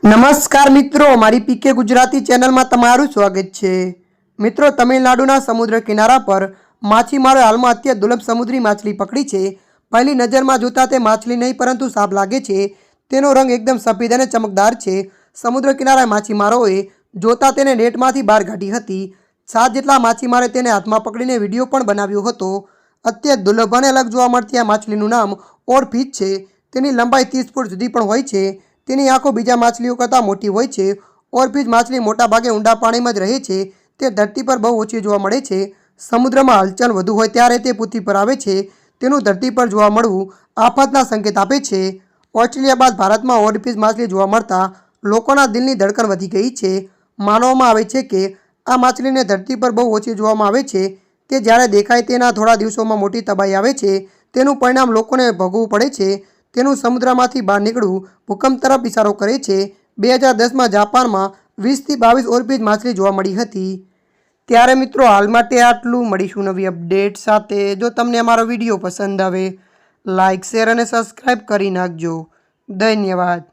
નમસ્કાર મિત્રો, મારી પીકે ગુજરાતી ચેનલમાં તમારું સ્વાગત છે। મિત્રો, તમિલનાડુના સમુદ્ર કિનારા પર માછીમારોએ હાલમાં અત્યંત દુર્લભ સમુદ્રી માછલી પકડી છે। પહેલી નજરમાં જોતા તે માછલી નહીં પરંતુ સાપ લાગે છે। તેનો રંગ એકદમ સફેદ અને ચમકદાર છે। સમુદ્ર કિનારે માછીમારોએ જોતા તેને નેટમાંથી બહાર કાઢી હતી। 7 જેટલા માછીમારે તેને હાથમાં પકડીને વિડીયો પણ બનાવ્યો હતો। અત્યંત દુર્લભ અને અલગ જોવા મળતી આ માછલીનું નામ ઓરફિશ છે। તેની લંબાઈ 30 ફૂટ સુધી પણ હોય છે। તેની આંખો બીજા માછલીઓ કરતાં મોટી હોય છે। ઓરફિશ માછલી મોટાભાગે ઊંડા પાણીમાં જ રહે છે। તે ધરતી પર બહુ ઓછી જોવા મળે છે। સમુદ્રમાં હલચલ વધુ હોય ત્યારે તે પૃથ્વી પર આવે છે। તેનું ધરતી પર જોવા મળવું આફતના સંકેત આપે છે। ઓસ્ટ્રેલિયા બાદ ભારતમાં ઓરફિશ માછલી જોવા મળતા લોકોના દિલની ધડકન વધી ગઈ છે। માનવામાં આવે છે કે આ માછલીને ધરતી પર બહુ ઓછી જોવામાં આવે છે। તે જ્યારે દેખાય તેના થોડા દિવસોમાં મોટી તબાહી આવે છે। તેનું પરિણામ લોકોને ભોગવવું પડે છે। તેનું સમુદ્રમાંથી બહાર નીકળવું ભૂકંપ તરફ ઇશારો કરે છે। 2010માં જાપાનમાં 20 થી 22 ઓરફિશ માછલી જોવા મળી હતી। ત્યારે મિત્રો હાલ માટે આટલું। મળીશું નવી અપડેટ સાથે। જો તમને અમારો વિડીયો પસંદ આવે લાઇક, શેર અને સબસ્ક્રાઈબ કરી નાખજો। ધન્યવાદ।